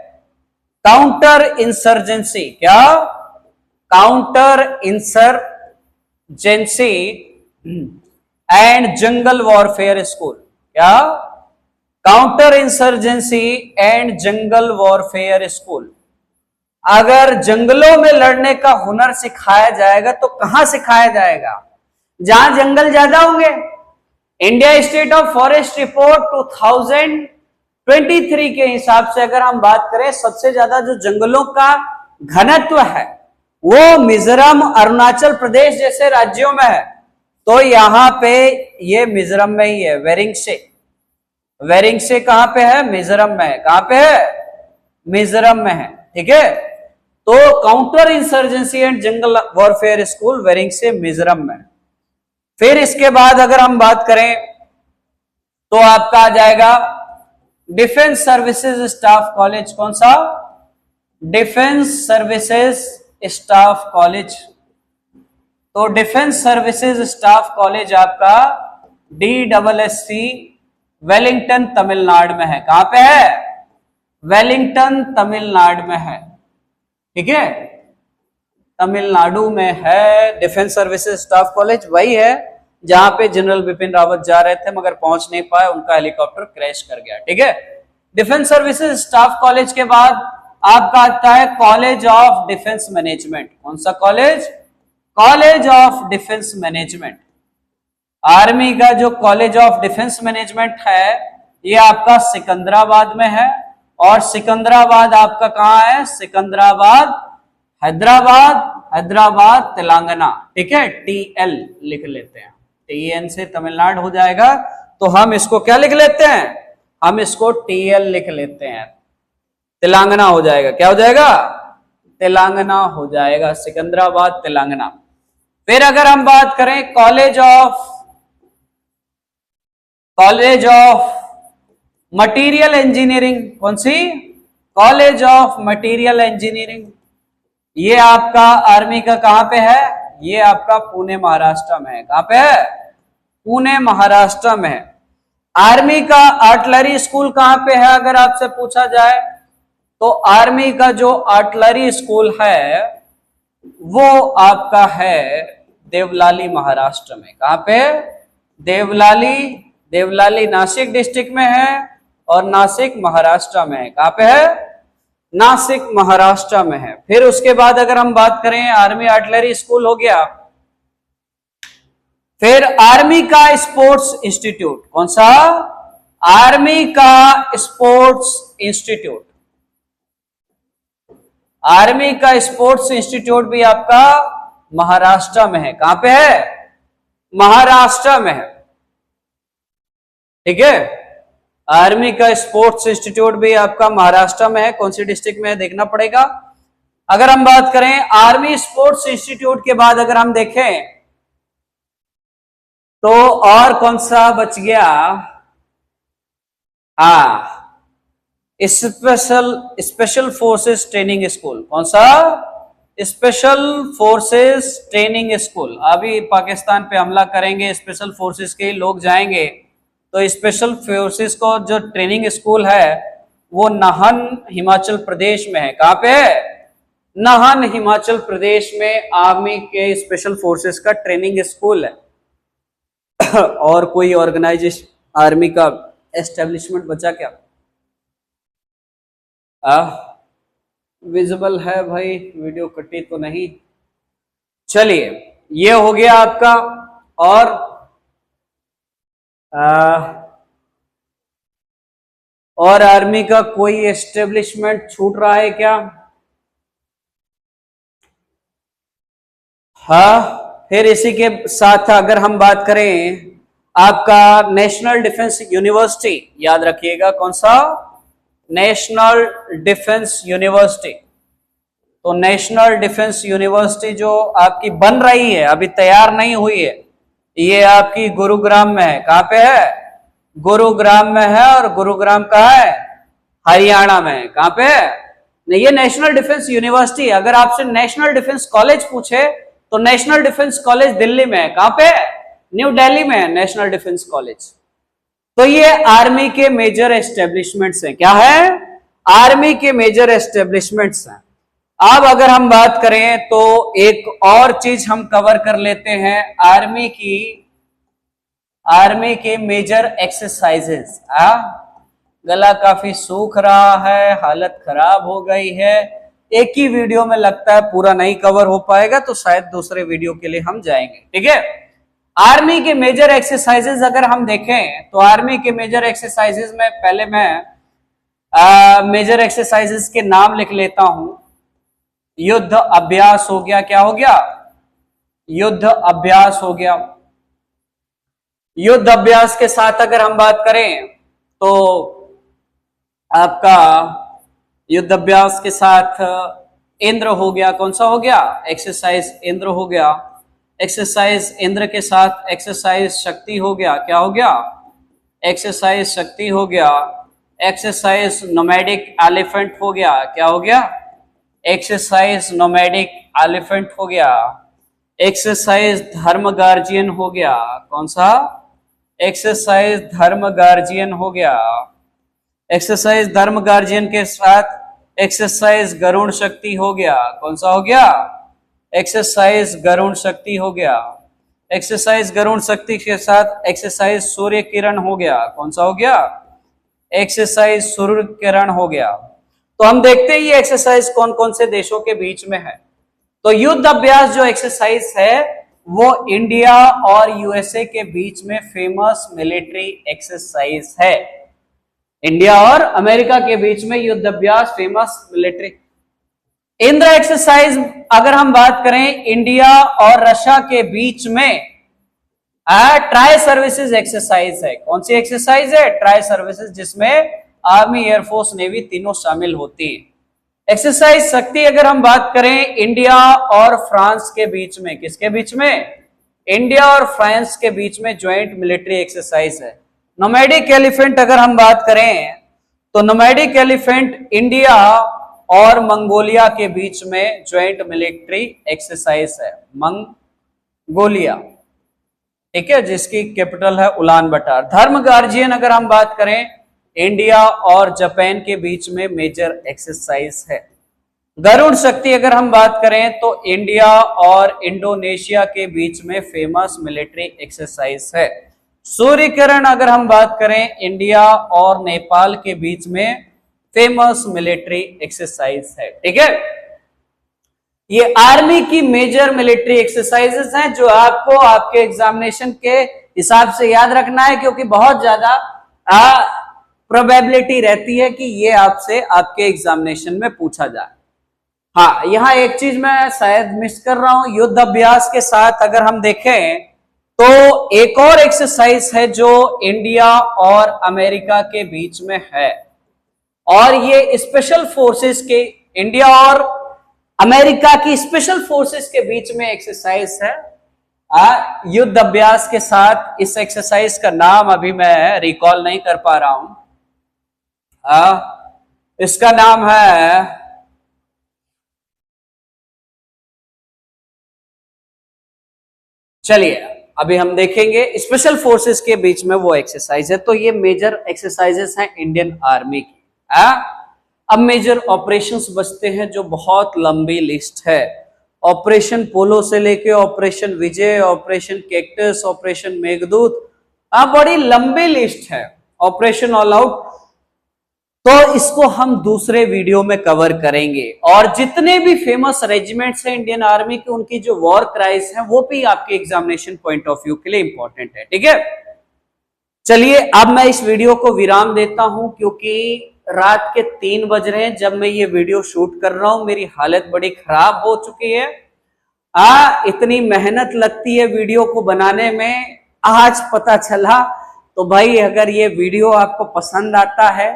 काउंटर इंसर्जेंसी। क्या? Counter insurgency and jungle warfare school. क्या? Counter insurgency and jungle warfare school. अगर जंगलों में लड़ने का हुनर सिखाया जाएगा तो कहां सिखाया जाएगा? जहां जंगल ज्यादा होंगे। India state of forest report 2023 के हिसाब से अगर हम बात करें सबसे ज्यादा जो जंगलों का घनत्व है वो मिजोरम, अरुणाचल प्रदेश जैसे राज्यों में है। तो यहां पे ये मिजोरम में ही है। वेरिंगसे कहां पे है? मिजोरम में है। कहां पे है? मिजोरम में है। ठीक है, तो counter insurgency and jungle warfare school Vairengte, Mizoram में। फिर इसके बाद अगर हम बात करें तो आपका आ जाएगा डिफेंस सर्विसेज स्टाफ कॉलेज। कौन सा? Defence services staff college. तो डिफेंस सर्विसेज स्टाफ कॉलेज आपका DSSC वेलिंगटन तमिलनाडु में है। कहां पे है? वेलिंगटन तमिलनाडु में है। ठीक है, तमिलनाडु में है। डिफेंस सर्विसेज स्टाफ कॉलेज वही है जहां पे जनरल बिपिन रावत जा रहे थे मगर पहुंच नहीं पाए, उनका हेलीकॉप्टर क्रैश कर गया। ठीक है, डिफेंस सर्विसेज स्टाफ कॉलेज के बाद आपका आता है कॉलेज ऑफ डिफेंस मैनेजमेंट। कौन सा college? College of defence management. Army का जो कॉलेज ऑफ डिफेंस मैनेजमेंट है ये आपका सिकंदराबाद में है। और सिकंदराबाद आपका कहां है? सिकंदराबाद हैदराबाद, हैदराबाद तेलंगाना। ठीक है, टीएल लिख लेते हैं, टीएन से तमिलनाडु हो जाएगा तो हम इसको क्या लिख लेते हैं? हम इसको टीएल लिख लेते हैं, तेलंगाना हो जाएगा। क्या हो जाएगा? तेलंगाना हो जाएगा, सिकंदराबाद तेलंगाना। फिर अगर हम बात करें कॉलेज ऑफ मटेरियल इंजीनियरिंग, कौन सी? College of material engineering. ये आपका आर्मी का कहां पे है? ये आपका पुणे महाराष्ट्र में है। कहां पे है? पुणे महाराष्ट्र में है। आर्मी का आर्टिलरी स्कूल कहां पे है अगर आपसे पूछा जाए तो आर्मी का जो आर्टिलरी स्कूल है वो आपका है देवलाली महाराष्ट्र में। कहां पे? देवलाली। देवलाली नासिक डिस्ट्रिक्ट में है और नासिक महाराष्ट्र में है। कहां पे है? नासिक महाराष्ट्र में है। फिर उसके बाद अगर हम बात करें आर्मी आर्टिलरी स्कूल हो गया, फिर आर्मी का स्पोर्ट्स इंस्टीट्यूट। कौन सा? आर्मी का स्पोर्ट्स इंस्टीट्यूट। आर्मी का स्पोर्ट्स इंस्टीट्यूट भी आपका महाराष्ट्र में है। कहां पे है? महाराष्ट्र में है। ठीक है, आर्मी का स्पोर्ट्स इंस्टीट्यूट भी आपका महाराष्ट्र में है। कौन सी डिस्ट्रिक्ट में है देखना पड़ेगा। अगर हम बात करें आर्मी स्पोर्ट्स इंस्टीट्यूट के बाद अगर हम देखें तो और कौन सा बच गया? Special forces training school. कौन सा? Special forces training school. अभी पाकिस्तान पे हमला करेंगे, स्पेशल फोर्सेस के लोग जाएंगे तो स्पेशल फोर्सेस को जो ट्रेनिंग स्कूल है वो नाहन हिमाचल प्रदेश में है। कहां पे है? नाहन हिमाचल प्रदेश में आर्मी के स्पेशल फोर्सेस का ट्रेनिंग स्कूल है। और कोई ऑर्गेनाइजेशन आर्मी का एस्टेब्लिशमेंट बचा क्या? विजिबल है भाई, वीडियो कटी तो नहीं। चलिए, ये हो गया आपका। और आर्मी का कोई एस्टेब्लिशमेंट छूट रहा है क्या? फिर इसी के साथ अगर हम बात करें आपका नेशनल डिफेंस यूनिवर्सिटी, याद रखिएगा कौन सा? National defence university. तो नेशनल डिफेंस यूनिवर्सिटी जो आपकी बन रही है, अभी तैयार नहीं हुई है, ये आपकी गुरुग्राम में है। कहां पे है? गुरुग्राम में है। और गुरुग्राम कहां है? हरियाणा में है। कहां पे है? ये नेशनल डिफेंस यूनिवर्सिटी। अगर आपसे नेशनल डिफेंस कॉलेज पूछे तो नेशनल डिफेंस कॉलेज दिल्ली में है। कहां पे? न्यू दिल्ली में है नेशनल डिफेंस कॉलेज। तो ये आर्मी के मेजर एस्टेब्लिशमेंट्स हैं। क्या है? आर्मी के मेजर एस्टेब्लिशमेंट्स हैं। अब अगर हम बात करें तो एक और चीज हम कवर कर लेते हैं, आर्मी के मेजर एक्सरसाइजेस। गला काफी सूख रहा है, हालत खराब हो गई है। एक ही वीडियो में लगता है पूरा नहीं कवर हो पाएगा, तो शायद दूसरे वीडियो के लिए हम जाएंगे। ठीक है, आर्मी के मेजर एक्सरसाइजेस अगर हम देखें तो आर्मी के मेजर एक्सरसाइजेस में पहले मैं मेजर एक्सरसाइजेस के नाम लिख लेता हूं। युद्ध अभ्यास हो गया। क्या हो गया? युद्ध अभ्यास हो गया। युद्ध अभ्यास के साथ अगर हम बात करें तो आपका युद्ध अभ्यास के साथ इंद्र हो गया। कौन सा हो गया? एक्सरसाइज इंद्र हो गया। एक्सरसाइज इंद्र के साथ एक्सरसाइज शक्ति हो गया। क्या हो गया? एक्सरसाइज शक्ति हो गया। एक्सरसाइज नोमैडिक एलिफेंट हो गया। क्या हो गया? एक्सरसाइज नोमैडिक एलिफेंट हो गया। एक्सरसाइज धर्म गार्जियन हो गया। कौन सा? एक्सरसाइज धर्म गार्जियन हो गया। एक्सरसाइज धर्म गार्जियन के साथ एक्सरसाइज गरुण शक्ति हो गया। कौन सा हो गया? एक्सरसाइज गरुण शक्ति हो गया। एक्सरसाइज गरुण शक्ति के साथ एक्सरसाइज सूर्य किरण हो गया। कौन सा हो गया? एक्सरसाइज सूर्य किरण हो गया। तो हम देखते हैं ये एक्सरसाइज कौन कौन से देशों के बीच में है। तो युद्ध अभ्यास जो एक्सरसाइज है वो इंडिया और यूएसए के बीच में फेमस मिलिट्री एक्सरसाइज है। इंडिया और अमेरिका के बीच में युद्ध अभ्यास फेमस मिलिट्री। इंद्र एक्सरसाइज अगर हम बात करें इंडिया और रशिया के बीच में ट्राई सर्विसेज एक्सरसाइज है। कौन सी एक्सरसाइज है? ट्राई सर्विसेज, जिसमें आर्मी, एयरफोर्स, नेवी तीनों शामिल होती है। एक्सरसाइज शक्ति अगर हम बात करें इंडिया और फ्रांस के बीच में, किसके बीच में? इंडिया और फ्रांस के बीच में ज्वाइंट मिलिट्री एक्सरसाइज है। नोमैडिक एलिफेंट अगर हम बात करें तो नोमैडिक एलिफेंट इंडिया और मंगोलिया के बीच में ज्वाइंट मिलिट्री एक्सरसाइज है। मंगोलिया, ठीक है, जिसकी कैपिटल है उलान बटार। धर्म गार्जियन अगर हम बात करें इंडिया और जापान के बीच में मेजर एक्सरसाइज है। गरुण शक्ति अगर हम बात करें तो इंडिया और इंडोनेशिया के बीच में फेमस मिलिट्री एक्सरसाइज है। सूर्य किरण अगर हम बात करें इंडिया और नेपाल के बीच में फेमस मिलिट्री एक्सरसाइज है। ठीक है, ये आर्मी की मेजर मिलिट्री एक्सरसाइजेस हैं जो आपको आपके एग्जामिनेशन के हिसाब से याद रखना है, क्योंकि बहुत ज्यादा प्रोबेबिलिटी रहती है कि ये आपसे आपके एग्जामिनेशन में पूछा जाए। हाँ, यहां एक चीज मैं शायद मिस कर रहा हूं, युद्ध अभ्यास के साथ अगर हम देखें तो एक और एक्सरसाइज है जो इंडिया और अमेरिका के बीच में है, और ये स्पेशल फोर्सेस के, इंडिया और अमेरिका की स्पेशल फोर्सेस के बीच में एक्सरसाइज है युद्ध अभ्यास के साथ। इस एक्सरसाइज का नाम अभी मैं रिकॉल नहीं कर पा रहा हूं। इसका नाम है, चलिए अभी हम देखेंगे, स्पेशल फोर्सेस के बीच में वो एक्सरसाइज है। तो ये मेजर एक्सरसाइजेस हैं इंडियन आर्मी की। अब मेजर ऑपरेशंस बचते हैं जो बहुत लंबी लिस्ट है। ऑपरेशन पोलो से लेके ऑपरेशन विजय, ऑपरेशन कैक्टस, ऑपरेशन मेघदूत, बड़ी लंबी लिस्ट है। ऑपरेशन ऑल आउट, तो इसको हम दूसरे वीडियो में कवर करेंगे। और जितने भी फेमस रेजिमेंट्स हैं इंडियन आर्मी के, उनकी जो वॉर क्राइज है वो भी आपके एग्जामिनेशन पॉइंट ऑफ व्यू के लिए इंपॉर्टेंट है। ठीक है, चलिए अब मैं इस वीडियो को विराम देता हूं, क्योंकि रात के 3 बज रहे हैं जब मैं ये वीडियो शूट कर रहा हूं। मेरी हालत बड़ी खराब हो चुकी है। इतनी मेहनत लगती है वीडियो को बनाने में, आज पता चला। तो भाई अगर ये वीडियो आपको पसंद आता है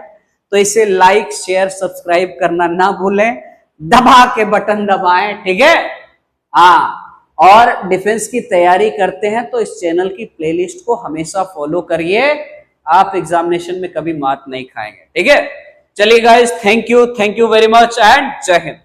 तो इसे लाइक, शेयर, सब्सक्राइब करना ना भूलें, दबा के बटन दबाएं। ठीक है, और डिफेंस की तैयारी करते हैं तो इस चैनल की प्लेलिस्ट को हमेशा फॉलो करिए, आप एग्जामिनेशन में कभी मात नहीं खाएंगे। ठीक है, चलिए guys, thank you very much and जय हिंद।